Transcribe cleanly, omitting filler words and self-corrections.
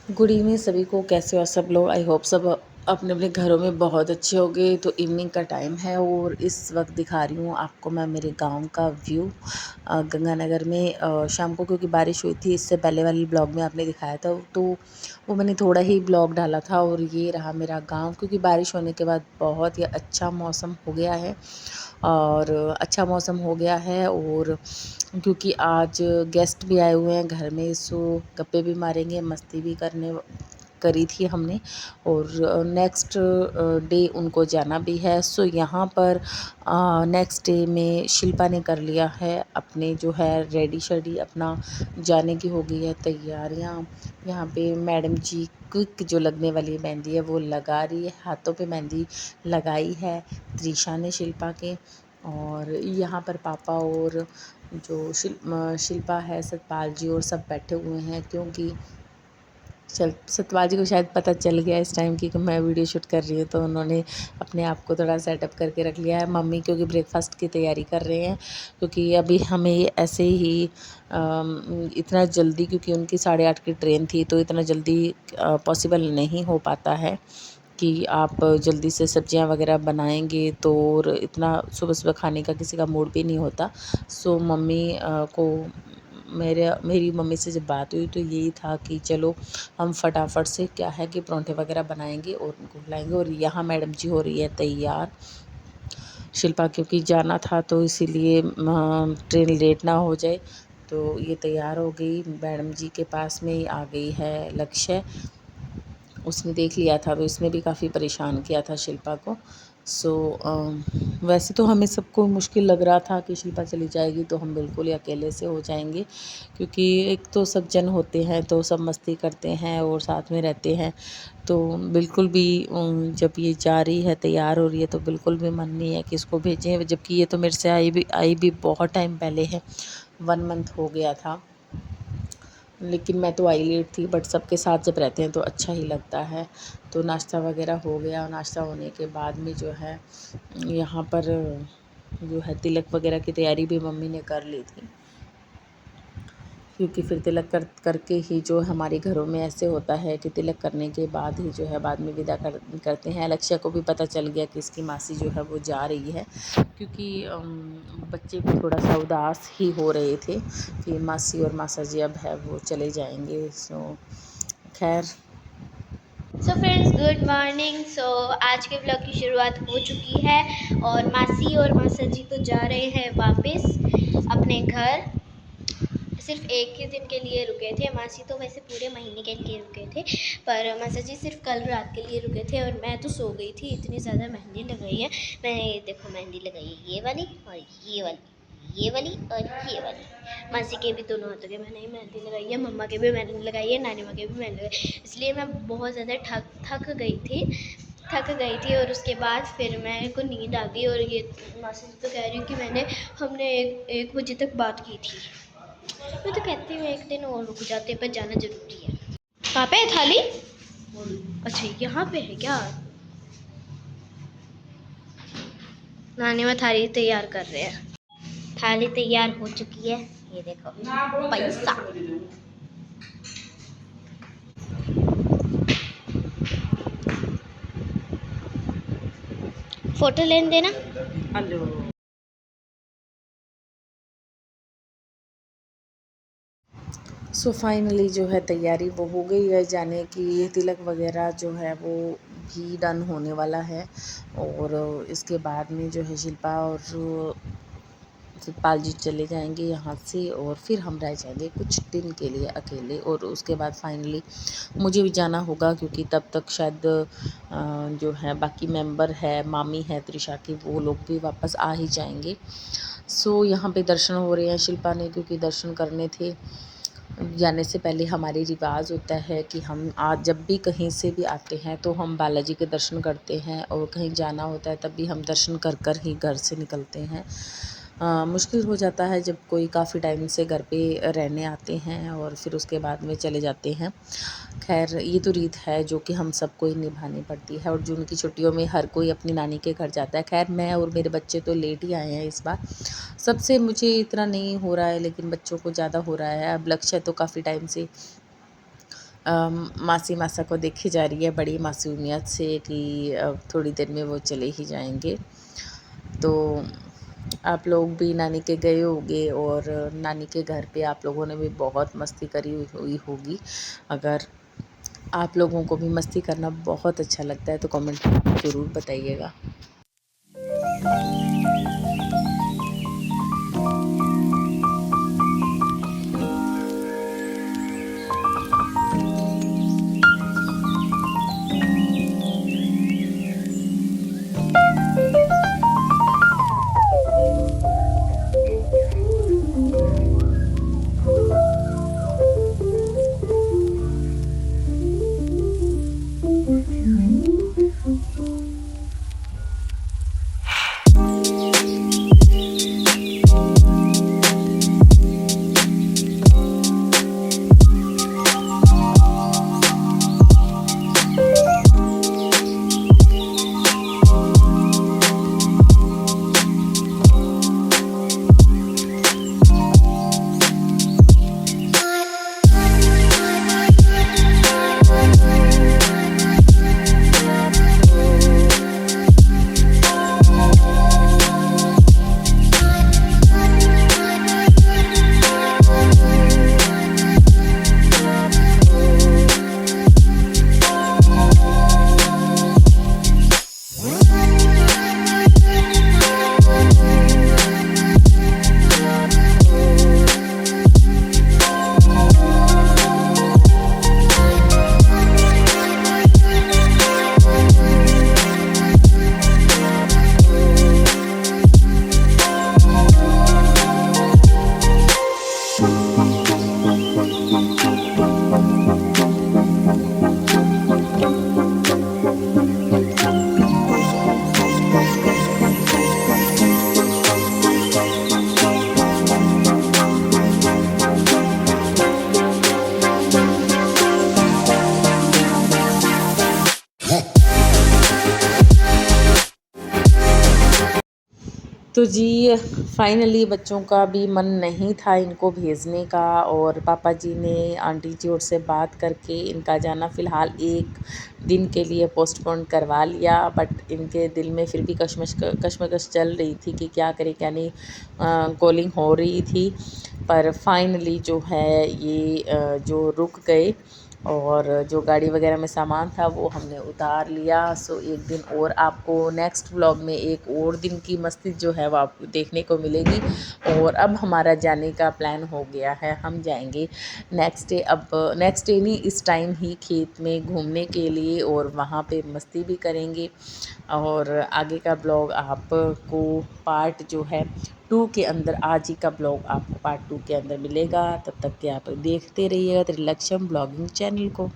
Good evening सभी को। कैसे हो सब लोग? आई होप सब अपने अपने घरों में बहुत अच्छे होंगे। तो इवनिंग का टाइम है और इस वक्त दिखा रही हूँ आपको मैं मेरे गांव का व्यू गंगानगर में। शाम को क्योंकि बारिश हुई थी, इससे पहले वाले ब्लॉग में आपने दिखाया था, तो वो मैंने थोड़ा ही ब्लॉग डाला था। और ये रहा मेरा गांव, क्योंकि बारिश होने के बाद बहुत ही अच्छा मौसम हो गया है। और अच्छा मौसम हो गया है, और क्योंकि आज गेस्ट भी आए हुए हैं घर में, सो गप्पे भी मारेंगे, मस्ती भी करी थी हमने। और नेक्स्ट डे उनको जाना भी है। सो यहाँ पर नेक्स्ट डे में शिल्पा ने कर लिया है अपने जो है रेडी शेडी, अपना जाने की हो गई है तैयारियाँ। यहाँ पे मैडम जी क्विक जो लगने वाली मेहंदी है वो लगा रही है, हाथों पे मेहंदी लगाई है त्रिशा ने शिल्पा के। और यहाँ पर पापा और जो शिल्पा है, सतपाल जी और सब बैठे हुए हैं, क्योंकि सतपाल जी को शायद पता चल गया इस टाइम की कि मैं वीडियो शूट कर रही हूँ, तो उन्होंने अपने आप को थोड़ा सेटअप करके रख लिया है। मम्मी क्योंकि ब्रेकफास्ट की तैयारी कर रहे हैं, क्योंकि अभी हमें ऐसे ही इतना जल्दी, क्योंकि उनकी 8:30 की ट्रेन थी, तो इतना जल्दी पॉसिबल नहीं हो पाता है कि आप जल्दी से सब्जियां वगैरह बनाएंगे, तो और इतना सुबह सुबह खाने का किसी का मूड भी नहीं होता। सो मम्मी को मेरी मम्मी से जब बात हुई तो यही था कि चलो हम फटाफट से क्या है कि पराठे वगैरह बनाएंगे और उनको खिलाएंगे। और यहाँ मैडम जी हो रही है तैयार। शिल्पा क्योंकि जाना था, तो इसीलिए ट्रेन लेट ना हो जाए, तो ये तैयार हो गई। मैडम जी के पास में ही आ गई है लक्ष्य। उसने देख लिया था, तो इसने भी काफ़ी परेशान किया था शिल्पा को। सो वैसे तो हमें सबको मुश्किल लग रहा था कि शिल्पा चली जाएगी तो हम बिल्कुल ही अकेले से हो जाएंगे, क्योंकि एक तो सब जन होते हैं तो सब मस्ती करते हैं और साथ में रहते हैं। तो बिल्कुल भी जब ये जा रही है, तैयार हो रही है, तो बिल्कुल भी मन नहीं है कि इसको भेजें, जबकि ये तो मेरे से आई भी बहुत टाइम पहले है, 1 मंथ हो गया था। लेकिन मैं तो आई लेट थी, बट सबके साथ जब रहते हैं तो अच्छा ही लगता है। तो नाश्ता वगैरह हो गया, और नाश्ता होने के बाद में जो है यहाँ पर जो है तिलक वगैरह की तैयारी भी मम्मी ने कर ली थी, क्योंकि फिर तिलक करके ही जो हमारे घरों में ऐसे होता है कि तिलक करने के बाद ही जो है बाद में विदा करते हैं। लक्ष्य को भी पता चल गया कि इसकी मासी जो है वो जा रही है, क्योंकि बच्चे भी थोड़ा सा उदास ही हो रहे थे कि मासी और मासा जी अब है वो चले जाएंगे। सो खैर। So friends, good morning. आज के ब्लॉग की शुरुआत हो चुकी है और मासी और मासा जी तो जा रहे हैं वापस अपने घर। सिर्फ एक ही दिन के लिए रुके थे। मासी तो वैसे पूरे महीने के लिए रुके थे, पर मासा जी सिर्फ कल रात के लिए रुके थे। और मैं तो सो गई थी, इतनी ज़्यादा मेहंदी लगाई है मैंने। ये देखो मेहंदी लगाई है, ये वाली और ये वाली, ये वाली और ये वाली। मासी के भी दोनों हाथों के मैंने ही मेहंदी लगाई है, मम्मा के भी मैंने लगाई है, नानी माँ के भी मैंने लगाई। इसलिए मैं बहुत ज़्यादा थक गई थी। और उसके बाद फिर मेरे को नींद आ गई। और ये मासी जी तो कह रही हूँ कि हमने 1 बजे तक बात की थी। मैं तो कहती हूँ एक दिन और रुक जाते, पर जाना जरूरी है। कहाँ पे है थाली? अच्छा, यहाँ पे है क्या? नानी में थाली तैयार कर रहे हैं। थाली तैयार हो चुकी है, ये देखो पैसा। फोटो लेने देना। हेलो। सो फाइनली जो है तैयारी वो हो गई है जाने की। तिलक वगैरह जो है वो भी डन होने वाला है, और इसके बाद में जो है शिल्पा और सतपाल जी चले जाएंगे यहाँ से, और फिर हम रह जाएंगे कुछ दिन के लिए अकेले। और उसके बाद फाइनली मुझे भी जाना होगा, क्योंकि तब तक शायद जो है बाकी मेंबर है, मामी है त्रिशा की, वो लोग भी वापस आ ही जाएंगे। सो यहाँ पे दर्शन हो रहे हैं शिल्पा ने, क्योंकि दर्शन करने थे। जाने से पहले हमारी रिवाज होता है कि हम आज जब भी कहीं से भी आते हैं तो हम बालाजी के दर्शन करते हैं, और कहीं जाना होता है तब भी हम दर्शन कर ही घर से निकलते हैं। मुश्किल हो जाता है जब कोई काफ़ी टाइम से घर पे रहने आते हैं और फिर उसके बाद में चले जाते हैं। खैर ये तो रीत है जो कि हम सबको ही निभानी पड़ती है, और जून की छुट्टियों में हर कोई अपनी नानी के घर जाता है। खैर मैं और मेरे बच्चे तो लेट ही आए हैं इस बार, सबसे मुझे इतना नहीं हो रहा है, लेकिन बच्चों को ज़्यादा हो रहा है। अब लक्ष्य तो काफ़ी टाइम से मासी मासा को देखे जा रही है बड़ी मासूमियत से कि अब थोड़ी देर में वो चले ही जाएंगे। तो आप लोग भी नानी के गए होंगे और नानी के घर पे आप लोगों ने भी बहुत मस्ती करी हुई होगी। अगर आप लोगों को भी मस्ती करना बहुत अच्छा लगता है तो कमेंट में आप ज़रूर बताइएगा। तो जी फाइनली बच्चों का भी मन नहीं था इनको भेजने का और पापा जी ने आंटी जी और से बात करके इनका जाना फ़िलहाल एक दिन के लिए पोस्टपोन करवा लिया। बट इनके दिल में फिर भी कश्मकश चल रही थी कि क्या करें क्या नहीं। कॉलिंग हो रही थी पर फाइनली जो है ये जो रुक गए और जो गाड़ी वगैरह में सामान था वो हमने उतार लिया। सो एक दिन और आपको नेक्स्ट व्लॉग में एक और दिन की मस्ती जो है वो आपको देखने को मिलेगी। और अब हमारा जाने का प्लान हो गया है, हम जाएंगे नेक्स्ट डे। अब नेक्स्ट डे नहीं, इस टाइम ही खेत में घूमने के लिए और वहाँ पे मस्ती भी करेंगे। और आगे का ब्लॉग आपको पार्ट जो है 2 के अंदर, आज ही का ब्लॉग आपको पार्ट 2 के अंदर मिलेगा। तब तक के आप देखते रहिएगा त्रिलक्षण ब्लॉगिंग चैनल को।